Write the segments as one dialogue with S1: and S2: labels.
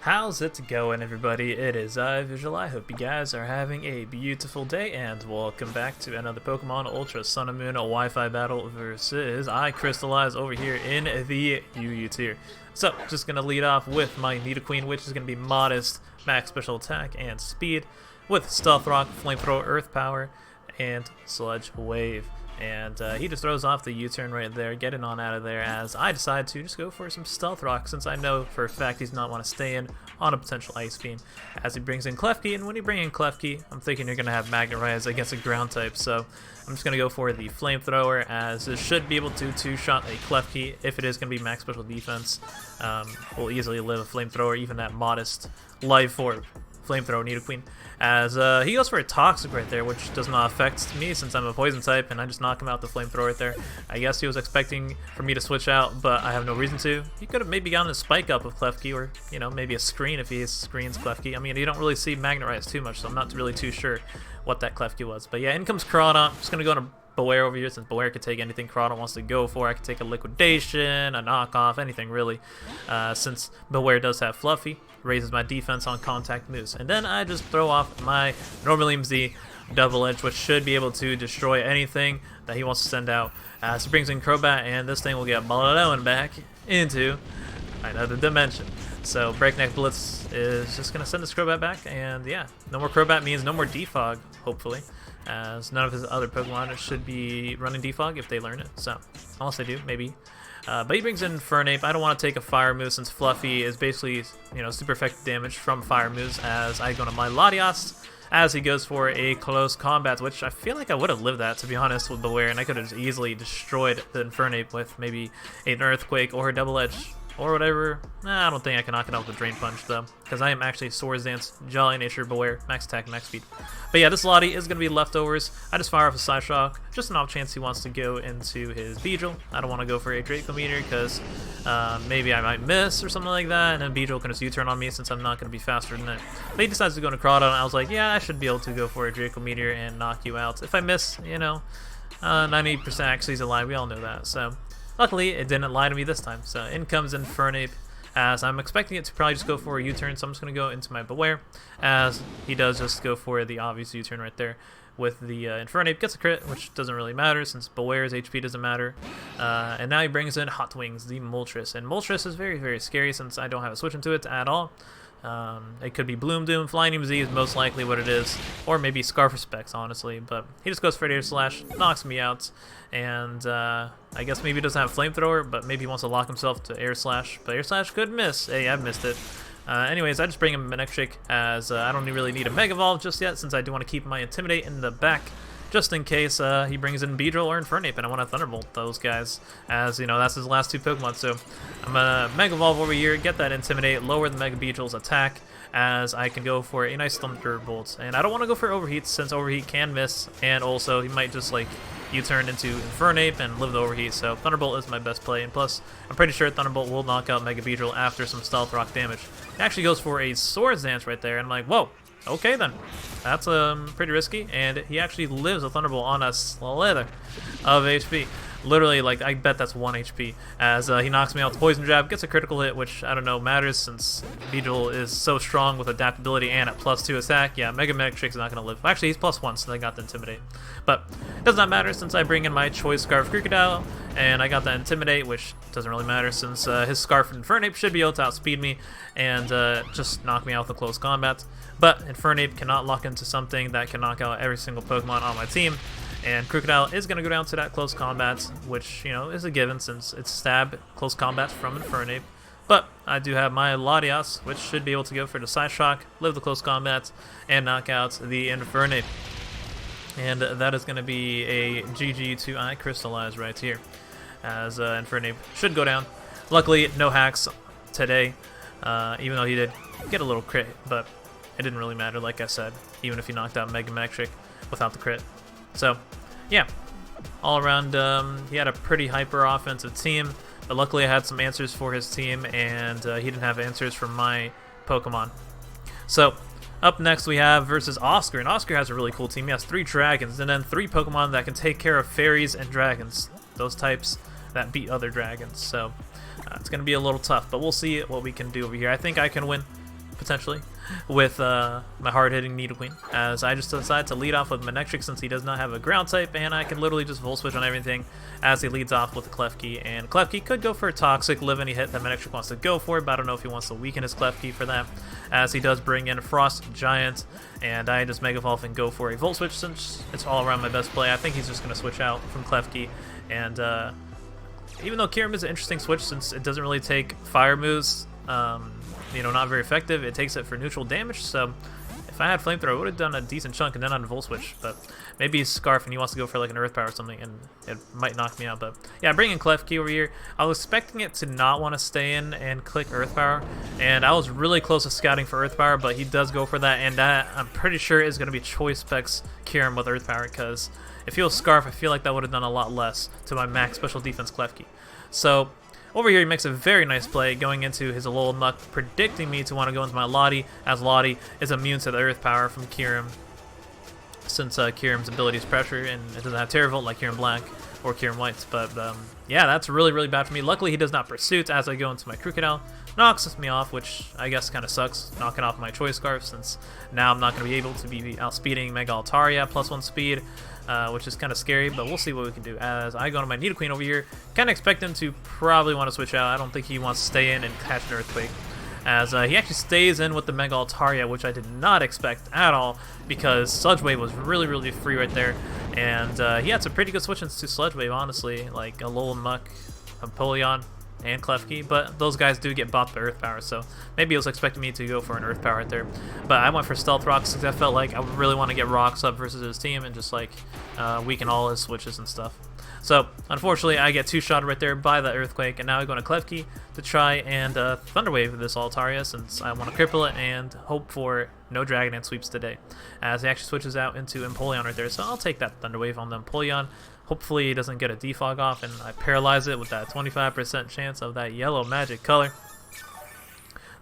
S1: How's it going, everybody? It is Visual. I hope you guys are having a beautiful day, and welcome back to another Pokemon Ultra Sun and Moon Wi-Fi battle versus I Crystallize over here in the UU tier. So, just gonna lead off with my Nidoqueen, which is gonna be modest, max special attack and speed, with Stealth Rock, Flamethrower, Earth Power, and Sludge Wave. And he just throws off the U-turn right there, getting on out of there, as I decide to just go for some Stealth Rock, since I know for a fact he's not want to stay in on a potential Ice Beam, as he brings in Klefki. And when you bring in Klefki, I'm thinking you're going to have Magnet Rise against a ground type, so I'm just going to go for the Flamethrower, as it should be able to two-shot a Klefki if it is going to be max special defense. Will easily live a Flamethrower, even that modest Life Orb Flamethrower Nidoqueen, as he goes for a Toxic right there, which does not affect me since I'm a Poison type, and I just knock him out the Flamethrower right there. I guess he was expecting for me to switch out, but I have no reason to. He could have maybe gotten a Spike Up of Klefki, or, you know, maybe a Screen if he screens Klefki. I mean, you don't really see Magnet Rise too much, so I'm not really too sure what that Klefki was. But yeah, in comes Krookodile. I'm just going to go into Bewear over here, since Bewear could take anything Krookodile wants to go for. I could take a Liquidation, a Knockoff, anything really, since Bewear does have Fluffy. Raises my defense on contact moves. And then I just throw off my Normalium Z Double Edge, which should be able to destroy anything that he wants to send out. So he brings in Crobat, and this thing will get blown back into another dimension. So Breakneck Blitz is just going to send this Crobat back, and yeah, no more Crobat means no more Defog, hopefully, as none of his other Pokemon should be running Defog if they learn it. So, unless they do, maybe. But he brings in Infernape. I don't want to take a Fire move, since Fluffy is basically, you know, super effective damage from Fire moves, as I go to my Latias, as he goes for a Close Combat, which I feel like I would have lived that, to be honest, with Bewear, and I could have easily destroyed the Infernape with maybe an Earthquake or a Double Edge or whatever. Nah, I don't think I can knock it out with a Drain Punch, though, because I am actually Swords Dance, Jolly Nature, Bewear, max attack, max speed. But yeah, this Lottie is going to be Leftovers. I just fire off a Psyshock, just an off chance he wants to go into his Beedrill. I don't want to go for a Draco Meteor, because maybe I might miss or something like that, and then Beedrill can just U-turn on me, since I'm not going to be faster than it. But he decides to go into Krookodile, and I was like, yeah, I should be able to go for a Draco Meteor and knock you out. If I miss, you know, 90% actually is a lie, we all know that, so luckily, it didn't lie to me this time. So in comes Infernape, as I'm expecting it to probably just go for a U-turn, so I'm just going to go into my Bewear, as he does just go for the obvious U-turn right there with the Infernape. Gets a crit, which doesn't really matter since Bewear's HP doesn't matter. And now he brings in Hot Wings, the Moltres. And Moltres is very, very scary since I don't have a switch into it at all. It could be Bloom Doom, Flying Z is most likely what it is, or maybe Scarf Specs, honestly, but he just goes for Air Slash, knocks me out, and I guess maybe he doesn't have Flamethrower, but maybe he wants to lock himself to Air Slash, but Air Slash could miss. Hey, I've missed it. Anyways, I just bring him Manectric, as I don't really need a Mega Evolve just yet, since I do want to keep my Intimidate in the back, just in case he brings in Beedrill or Infernape, and I want to Thunderbolt those guys, as, you know, that's his last two Pokemon. So I'm going to Mega Evolve over here, get that Intimidate, lower the Mega Beedrill's attack, as I can go for a nice Thunderbolt. And I don't want to go for Overheat, since Overheat can miss, and also he might just, like, U-turn into Infernape and live the Overheat, so Thunderbolt is my best play, and plus, I'm pretty sure Thunderbolt will knock out Mega Beedrill after some Stealth Rock damage. It actually goes for a Swords Dance right there, and I'm like, whoa, okay then. That's pretty risky, and he actually lives a Thunderbolt on a slither of HP. Literally, like, I bet that's 1 HP, as he knocks me out with Poison Jab, gets a critical hit, which, I don't know, matters since Beedrill is so strong with adaptability and at +2 attack. Yeah, Mega Manectric is not going to live. Actually, he's +1, so they got the Intimidate. But it does not matter since I bring in my Choice Scarf Krookodile, and I got the Intimidate, which doesn't really matter since his Scarf Infernape should be able to outspeed me and just knock me out with Close Combat. But Infernape cannot lock into something that can knock out every single Pokemon on my team. And Krookodile is going to go down to that Close Combat, which, you know, is a given since it's Stab, Close Combat from Infernape. But I do have my Latias, which should be able to go for the Psyshock, live the Close Combat, and knock out the Infernape. And that is going to be a GG to I Crystallize right here, as Infernape should go down. Luckily, no hacks today, even though he did get a little crit, but it didn't really matter, like I said, even if he knocked out Mega Manectric without the crit. So, yeah, all around, he had a pretty hyper offensive team, but luckily I had some answers for his team, and he didn't have answers for my Pokemon. So, up next we have versus Oscar, and Oscar has a really cool team. He has 3 dragons, and then 3 Pokemon that can take care of fairies and dragons, those types that beat other dragons. So, it's going to be a little tough, but we'll see what we can do over here. I think I can win. potentially, with my hard-hitting Nidoqueen, as I just decided to lead off with Manectric since he does not have a ground type, and I can literally just Volt Switch on everything as he leads off with the Klefki. And Klefki could go for a Toxic, live any hit that Manectric wants to go for, but I don't know if he wants to weaken his Klefki for that, as he does bring in Frost Giant, and I just Mega Evolve and go for a Volt Switch since it's all around my best play. I think he's just going to switch out from Klefki, and even though Kyurem is an interesting switch since it doesn't really take fire moves, you know, not very effective, it takes it for neutral damage, so if I had Flamethrower, I would have done a decent chunk and then on Volt Switch, but maybe he's Scarf and he wants to go for like an Earth Power or something, and it might knock me out. But yeah, bringing Klefki over here, I was expecting it to not want to stay in and click Earth Power, and I was really close to scouting for Earth Power, but he does go for that, and that, I'm pretty sure, is going to be Choice Specs Kyurem with Earth Power, because if he was Scarf, I feel like that would have done a lot less to my max special defense Klefki. So over here, he makes a very nice play going into his Alolan Muck, predicting me to want to go into my Lottie, as Lottie is immune to the Earth Power from Kyurem, since Kyurem's ability is Pressure, and it doesn't have Terra Volt like Kyurem Black or Kyurem White. But yeah, that's really, really bad for me. Luckily, he does not Pursuit as I go into my Krookodile. Knocks me off, which I guess kind of sucks, knocking off my Choice Scarf, since now I'm not going to be able to be outspeeding Mega Altaria +1 speed, which is kind of scary, but we'll see what we can do. As I go to my Nidoqueen over here, kind of expect him to probably want to switch out. I don't think he wants to stay in and catch an Earthquake, as he actually stays in with the Mega Altaria, which I did not expect at all, because Sludge Wave was really, really free right there, and he had some pretty good switch-ins to Sludge Wave, honestly, like Alolan Muck, Empoleon, and Klefki, but those guys do get bopped by Earth Power, so maybe he was expecting me to go for an Earth Power right there. But I went for Stealth Rocks because I felt like I really want to get Rocks up versus his team and just like weaken all his switches and stuff. So unfortunately, I get two-shot right there by the Earthquake, and now I go to Klefki to try and Thunder Wave this Altaria, since I want to cripple it and hope for no Dragon Dance sweeps today, as he actually switches out into Empoleon right there. So I'll take that Thunder Wave on the Empoleon. Hopefully he doesn't get a defog off, and I paralyze it with that 25% chance of that yellow magic color.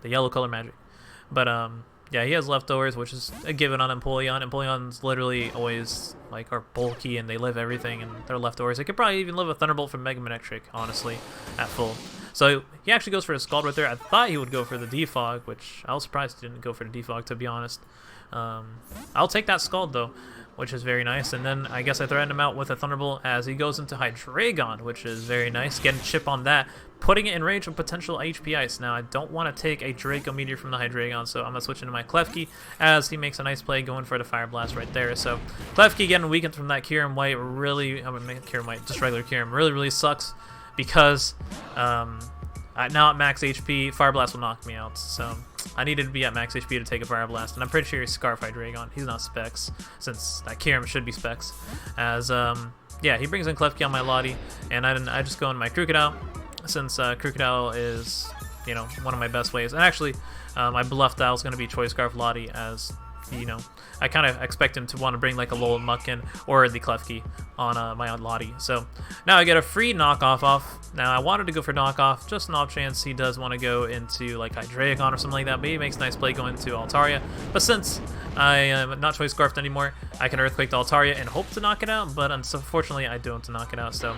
S1: The yellow color magic. But yeah, he has Leftovers, which is a given on Empoleon. Empoleon's literally always like are bulky and they live everything, and they're Leftovers. They could probably even live a Thunderbolt from Mega Manectric, honestly, at full. So he actually goes for a Scald right there. I thought he would go for the defog, which I was surprised he didn't go for the defog, to be honest. I'll take that Scald though, which is very nice, and then I guess I threaten him out with a Thunderbolt as he goes into Hydreigon, which is very nice. Getting chip on that, putting it in range of potential HP Ice. Now I don't want to take a Draco Meteor from the Hydreigon, so I'm going to switch into my Klefki as he makes a nice play going for the Fire Blast right there. So Klefki getting weakened from that Kyurem White really, Kyurem White, just regular Kyurem, really sucks, because now at max HP, Fire Blast will knock me out, so I needed to be at max HP to take a Fire Blast, and I'm pretty sure he's Scarf Hydreigon. He's not Specs, since that Kyurem should be Specs. As, yeah, he brings in Klefki on my Lottie, and I just go in my Krookodile, since Krookodile is, you know, one of my best ways. And actually, my bluff dial is going to be Choice Scarf Lottie, as, you know, I kind of expect him to want to bring like a Alolan Muck in or the Klefki on my Lottie. So now I get a free knockoff off. Now I wanted to go for knockoff, just an off chance he does want to go into like Hydreigon or something like that, but he makes a nice play going to Altaria. But since I am not Choice Scarfed anymore, I can Earthquake the Altaria and hope to knock it out, but unfortunately I don't to knock it out, so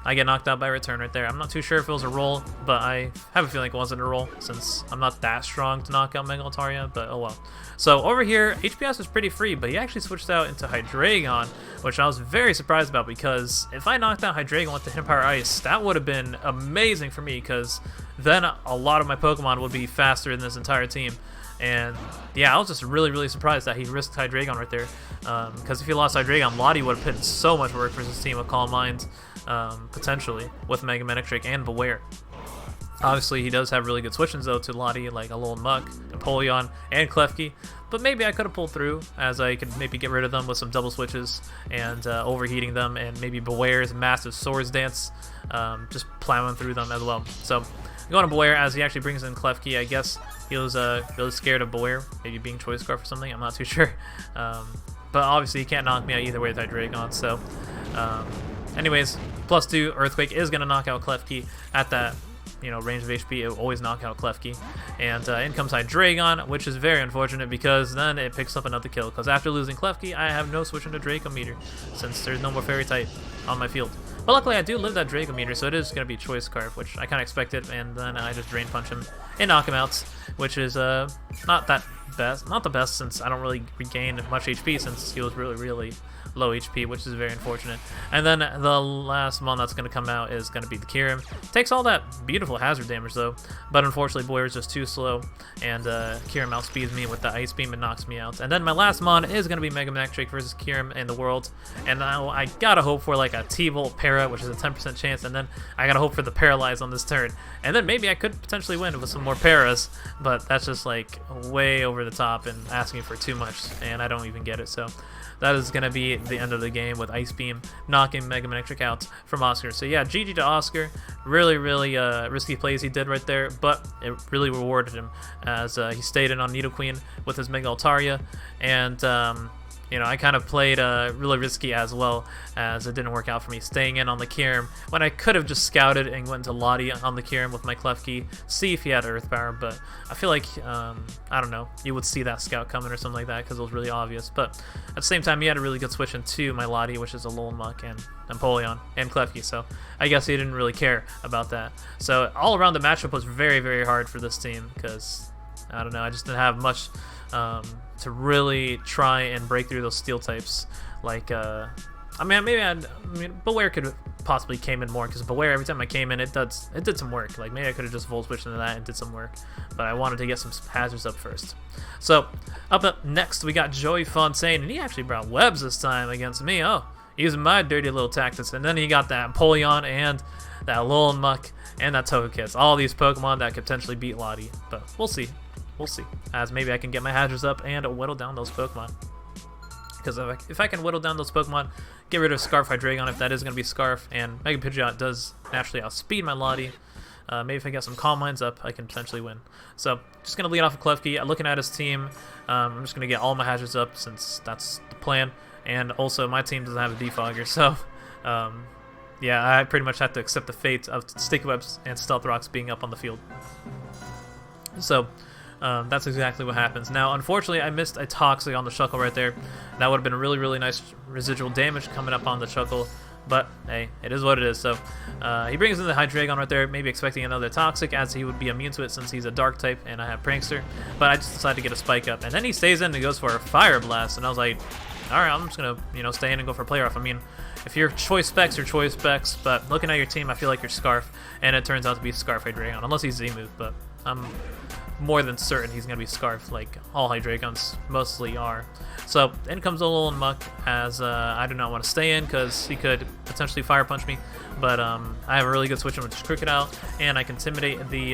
S1: I get knocked out by return right there. I'm not too sure if it was a roll, but I have a feeling it wasn't a roll, since I'm not that strong to knock out Mega Altaria, but oh well. So over here, HPS is pretty free, but he actually switched out into Hydreigon, which I was very surprised about, because if I knocked out Hydreigon with the Hidden Power Ice, that would have been amazing for me, because then a lot of my Pokemon would be faster than this entire team. And yeah, I was just really surprised that he risked Hydreigon right there, because if he lost Hydreigon, Lottie would have put in so much work for his team with Calm Mind, potentially, with Mega Manectric and Bewear. Obviously, he does have really good switch-ins, though, to Lottie, like Alolan Muck, Empoleon, and Klefki. But maybe I could have pulled through, as I could maybe get rid of them with some double switches and overheating them, and maybe Bewear's massive Swords Dance, just plowing through them as well. So, going to Bewear, as he actually brings in Klefki. I guess he was really scared of Bewear, maybe being Choice Scarf or something, I'm not too sure. But obviously, he can't knock me out either way with Hydreigon, so anyways, +2 Earthquake is going to knock out Klefki at that, you know, range of HP. It will always knock out Klefki, and in comes Hydreigon, which is very unfortunate, because then it picks up another kill, because after losing Klefki, I have no switch into Draco Meteor, since there's no more Fairy type on my field. But luckily I do live that Draco meter, so it is going to be Choice Scarf, which I kind of expected, and then I just Drain Punch him and knock him out, which is not the best since I don't really regain much HP since he was really low HP, which is very unfortunate. And then the last one that's going to come out is going to be the Kyurem. Takes all that beautiful hazard damage though, but unfortunately Bewear is just too slow, and Kyurem outspeeds me with the Ice Beam and knocks me out. And then my last mon is going to be Mega Manectric versus Kyurem in the world, and now I gotta hope for like a T-Volt Para, which is a 10% chance, and then I gotta hope for the Paralyze on this turn, and then maybe I could potentially win with some more Paras, but that's just like way over the top and asking for too much, and I don't even get it. So that is going to be the end of the game with Ice Beam knocking Mega Manectric out from Oscar. So yeah, GG to Oscar. Really risky plays he did right there, but it really rewarded him as he stayed in on Nidoqueen with his Mega Altaria, and you know, I kind of played really risky as well, as it didn't work out for me staying in on the Kyurem when I could have just scouted and went into Latias on the Kyurem with my Klefki, see if he had Earth Power, but I feel like, I don't know, you would see that scout coming or something like that because it was really obvious. But at the same time, he had a really good switch into my Latias, which is a Alolan Muck and Empoleon and Klefki, so I guess he didn't really care about that. So all around the matchup was very hard for this team because, I don't know, I just didn't have much to really try and break through those steel types. Like, I mean, Bewear could possibly came in more because Bewear, every time I came in, it did some work. Like, maybe I could have just Volt Switched into that and did some work, but I wanted to get some hazards up first. So, up next, we got Joey Fontaine, and he actually brought webs this time against me. Oh, using my dirty little tactics, and then he got that Empoleon and that Alolan Muck and that Togekiss. All these Pokemon that could potentially beat Lottie, but we'll see. We'll see, as maybe I can get my hazards up and whittle down those Pokemon. Because if I can whittle down those Pokemon, get rid of Scarf Hydreigon if that is going to be Scarf, and Mega Pidgeot does naturally outspeed my Lottie. Maybe if I get some Calm Minds up, I can potentially win. So, just going to lead off of Klefki. Looking at his team, I'm just going to get all my hazards up since that's the plan. And also, my team doesn't have a Defogger, so yeah, I pretty much have to accept the fate of Sticky Webs and Stealth Rocks being up on the field. So, that's exactly what happens. Now, unfortunately, I missed a Toxic on the Shuckle right there. That would have been really nice residual damage coming up on the Shuckle, but hey, it is what it is. So, he brings in the Hydreigon right there, maybe expecting another Toxic, as he would be immune to it since he's a Dark type and I have Prankster, but I just decided to get a Spike up, and then he stays in and goes for a Fire Blast, and I was like, alright, I'm just gonna, you know, stay in and go for a Play Rough. I mean, if you're choice specs, you're choice specs, but looking at your team, I feel like you're Scarf, and it turns out to be Scarf Hydreigon, unless he's Z-move, but I'm more than certain he's going to be Scarf, like all Hydreigons mostly are. So in comes Alolan Muck, as I do not want to stay in because he could potentially Fire Punch me, but I have a really good switch in with Krookodile, and I can Intimidate the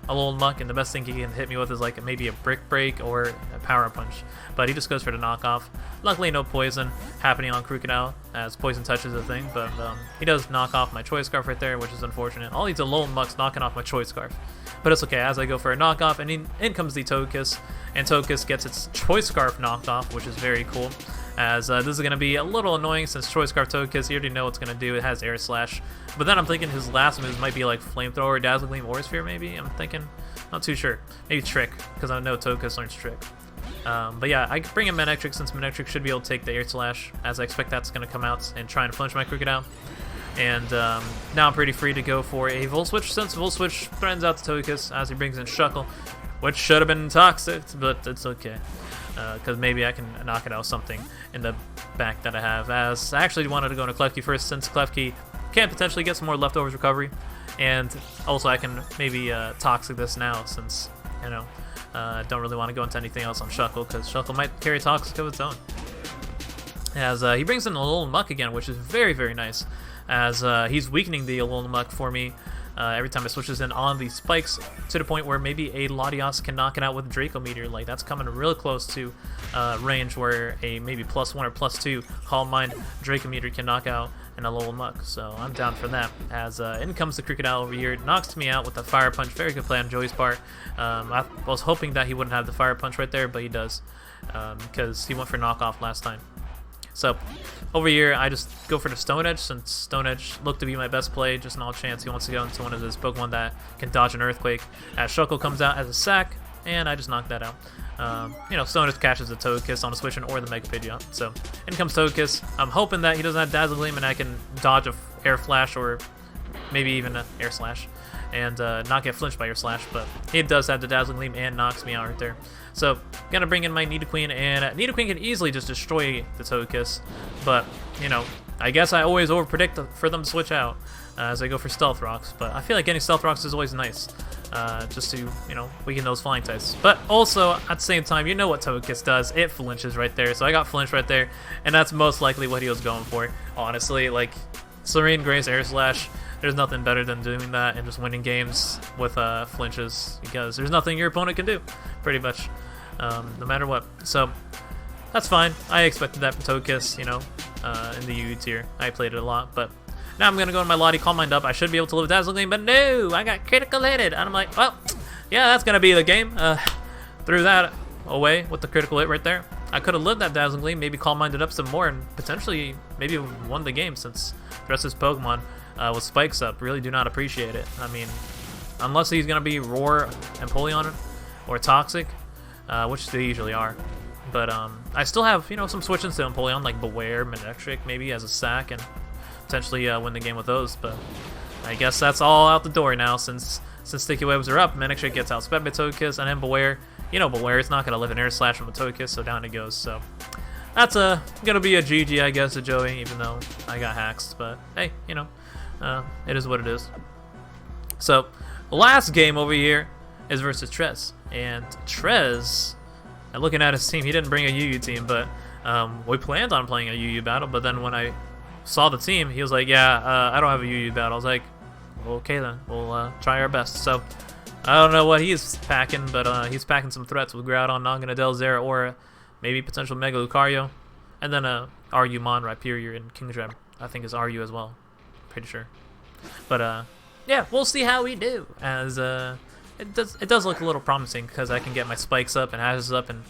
S1: Alolan Muck, and the best thing he can hit me with is like maybe a Brick Break or a Power Punch, but he just goes for the knockoff. Luckily no poison happening on Krookodile, as Poison Touch is a thing, but he does knock off my Choice Scarf right there, which is unfortunate. All these Alolan Mucks knocking off my Choice Scarf, but it's okay, as I go for a knockoff, and in comes the Togekiss, and Togekiss gets its Choice Scarf knocked off, which is very cool, as this is going to be a little annoying since Choice Scarf Togekiss, you already know what's going to do, it has Air Slash, but then I'm thinking his last moves might be like Flamethrower, Dazzle Gleam, Aura Sphere maybe, I'm thinking, not too sure, maybe Trick, because I know Togekiss learns Trick. But yeah, I bring in Manectric since Manectric should be able to take the Air Slash, as I expect that's going to come out and try and flinch my Krookodile. And now I'm pretty free to go for a Volt Switch, since Volt Switch threatens out the Togekiss as he brings in Shuckle, which should have been Toxic, but it's okay. Because maybe I can knock it out something in the back that I have, as I actually wanted to go into Klefki first, since Klefki can potentially get some more Leftovers recovery, and also I can maybe Toxic this now, since, you know, don't really want to go into anything else on Shuckle, because Shuckle might carry Toxic of its own. As he brings in a Alolan Muck again, which is very nice, as he's weakening the Alolan Muck for me every time it switches in on the spikes, to the point where maybe a Latias can knock it out with Draco Meteor. Like, that's coming real close to range where a maybe +1 or +2 Calm Mind Draco Meteor can knock out an Alolan Muck. So I'm down for that, as in comes the Krookodile over here, knocks me out with a Fire Punch. Very good play on Joey's part. I was hoping that he wouldn't have the Fire Punch right there, but he does, because he went for knockoff last time. So, over here, I just go for the Stone Edge, since Stone Edge looked to be my best play, just an all chance he wants to go into one of his Pokemon that can dodge an Earthquake, as Shuckle comes out as a sack, and I just knocked that out. you know, Stoners catches the Togekiss on a switch or the Mega Pidgeot. So in comes Togekiss. I'm hoping that he doesn't have Dazzle Gleam and I can dodge a Air Flash or maybe even an Air Slash and not get flinched by Air Slash, but he does have the Dazzle Gleam and knocks me out right there. So gonna bring in my Nidoqueen, and Nidoqueen can easily just destroy the Togekiss, but you know, I guess I always overpredict for them to switch out as I go for Stealth Rocks, but I feel like getting Stealth Rocks is always nice, just to, you know, weaken those flying types. But also, at the same time, you know what Togekiss does, it flinches right there, so I got flinched right there, and that's most likely what he was going for, honestly. Like, Serene Grace Air Slash, there's nothing better than doing that and just winning games with flinches, because there's nothing your opponent can do, pretty much, no matter what. So, that's fine. I expected that from Togekiss, you know, in the UU tier. I played it a lot, but now I'm going to go to my Lottie, Calm Mind up. I should be able to live Dazzle Gleam, but no! I got critical hitted! And I'm like, well, yeah, that's going to be the game. Threw that away with the critical hit right there. I could have lived that Dazzle Gleam, maybe Calm Minded up some more, and potentially maybe won the game, since the rest of his Pokemon with spikes up really do not appreciate it. I mean, unless he's going to be Roar and Empoleon or Toxic, which they usually are. But I still have, you know, some switch-ins to Empoleon, like Bewear, Manectric, maybe as a sack, and potentially win the game with those. But I guess that's all out the door now, since Sticky Webs are up. Manectric gets outsped by Togekiss, and then Bewear, you know, Bewear is not going to live an Air Slash from a Togekiss, so down it goes. So that's going to be a GG, I guess, to Joey, even though I got hacked. But hey, you know, it is what it is. So last game over here is versus Trez, and Trez, and looking at his team, he didn't bring a UU team, but we planned on playing a UU battle. But then when I saw the team, he was like, yeah, I don't have a UU battle. I was like, well, okay then, we'll try our best. So I don't know what he's packing, but he's packing some threats with Groudon, Naganadel, Zeraora, maybe potential Mega Lucario, and then RU Mon, Rhyperior, and Kingdra, I think is RU as well, pretty sure. But yeah, we'll see how we do, as it does look a little promising, because I can get my spikes up and hazards up, and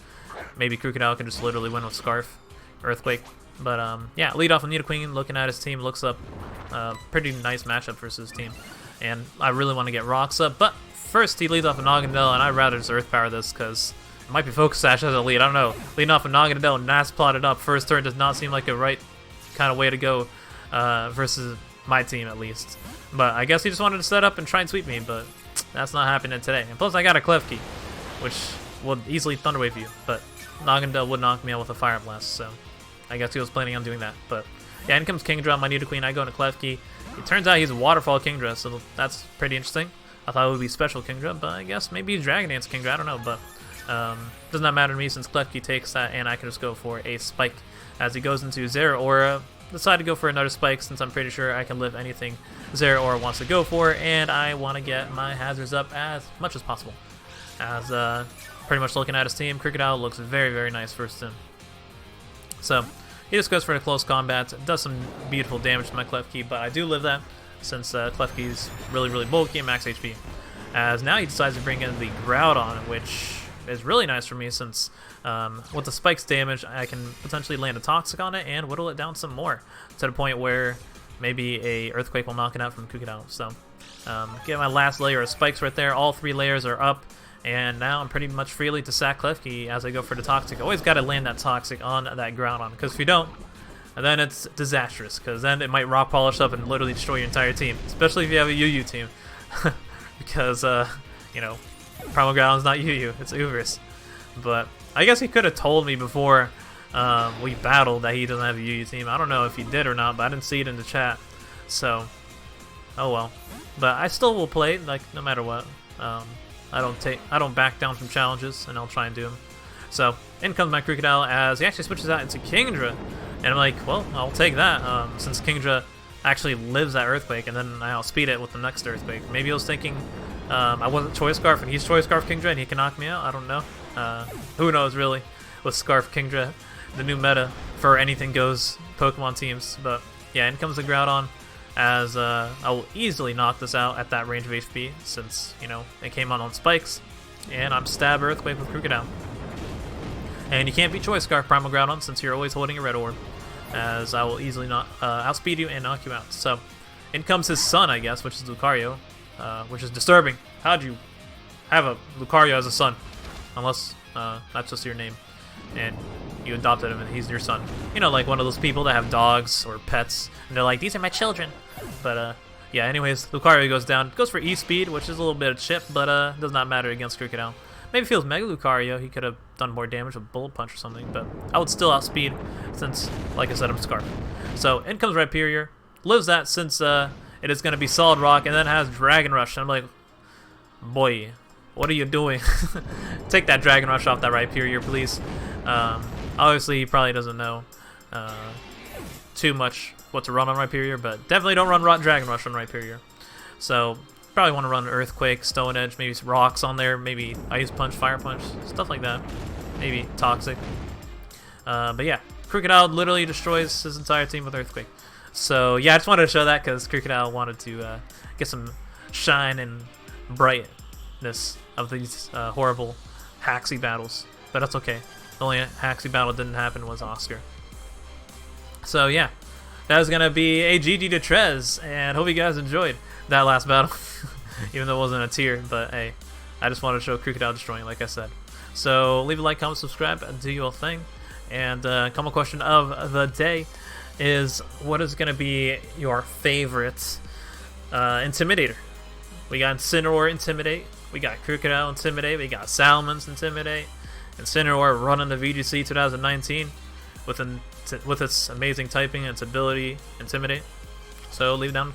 S1: maybe Krookodile can just literally win with Scarf, Earthquake. But yeah, lead off with Nidoqueen, looking at his team, looks up pretty nice matchup versus his team, and I really want to get Rocks up, but first he leads off with Naganadel, and I'd rather just Earth Power this, because it might be Focus Sash as a lead, I don't know. Leading off with Naganadel and Nas plotted up, first turn does not seem like a right kind of way to go versus my team, at least. But I guess he just wanted to set up and try and sweep me, but that's not happening today. And plus I got a Klefki, which would easily Thunder Wave you, but Naganadel would knock me out with a Fire Blast, so I guess he was planning on doing that. But yeah, in comes Kingdra, my Nidoqueen, I go into Klefki. It turns out he's a Waterfall Kingdra, so that's pretty interesting. I thought it would be Special Kingdra, but I guess maybe Dragon Dance Kingdra, I don't know, but does not matter to me since Klefki takes that, and I can just go for a Spike as he goes into Zeraora. Decide to go for another Spike since I'm pretty sure I can live anything Zeraora wants to go for, and I want to get my hazards up as much as possible. As pretty much looking at his team, Krookodile looks very, very nice first in. So he just goes for a close combat, does some beautiful damage to my Klefki, but I do live that since Klefki's really, really bulky and max HP. As now he decides to bring in the Groudon, which is really nice for me since with the Spike's damage, I can potentially land a Toxic on it and whittle it down some more to the point where maybe a Earthquake will knock it out from Krookodile. So get my last layer of Spikes right there. All 3 layers are up, and now I'm pretty much freely to sack Klefki as I go for the Toxic. Always got to land that Toxic on that Groudon, because if you don't, then it's disastrous, because then it might Rock Polish up and literally destroy your entire team, especially if you have a UU team. Because, you know, Primal Groudon's not UU, it's Uverse. But I guess he could have told me before we battled that he doesn't have a UU team. I don't know if he did or not, but I didn't see it in the chat. So, oh well. But I still will play, like, no matter what. I don't back down from challenges, and I'll try and do them. So, in comes my Krookodile as he actually switches out into Kingdra. And I'm like, well, I'll take that, since Kingdra actually lives that Earthquake, and then I outspeed it with the next Earthquake. Maybe I was thinking I wasn't Choice Scarf, and he's Choice Scarf Kingdra, and he can knock me out. I don't know. Who knows, really, with Scarf Kingdra, the new meta for anything goes Pokemon teams. But yeah, in comes the Groudon, as I will easily knock this out at that range of HP, since, you know, it came on Spikes, and I'm Stab Earthquake with Krookodile. And you can't beat Choice Scarf Primal Groudon since you're always holding a Red Orb, as I will easily outspeed you and knock you out. So, in comes his son, I guess, which is Lucario, which is disturbing. How'd you have a Lucario as a son? unless that's just your name, and you adopted him and he's your son. You know, like one of those people that have dogs or pets, and they're like, these are my children. But yeah, anyways, Lucario goes down. Goes for E-Speed, which is a little bit of chip, but does not matter against Krookodile. Maybe if he was Mega Lucario, he could have done more damage with Bullet Punch or something, but I would still outspeed since, like I said, I'm Scarf. So in comes Rhyperior, lives that since it is going to be Solid Rock, and then has Dragon Rush. And I'm like, boy, what are you doing? Take that Dragon Rush off that Rhyperior, please. Obviously, he probably doesn't know too much what to run on Rhyperior, but definitely don't run Dragon Rush on Rhyperior. So probably want to run Earthquake, Stone Edge, maybe some rocks on there, maybe Ice Punch, Fire Punch, stuff like that. Maybe Toxic. But yeah, Krookodile literally destroys his entire team with Earthquake. So yeah, I just wanted to show that because Krookodile wanted to get some shine and brightness of these horrible Haxie battles. But that's okay. The only Haxie battle that didn't happen was Oscar. So yeah, that was going to be a GG to Trez, and hope you guys enjoyed that last battle. Even though it wasn't a tier, but hey, I just wanted to show Krookodile destroying, like I said. So leave a like, comment, subscribe, and do your thing. And common question of the day is, what is going to be your favorite Intimidator? We got Incineroar Intimidate, we got Krookodile Intimidate, we got Salmon's Intimidate, Incineroar running the VGC 2019 with its amazing typing and its ability Intimidate. So leave it down in the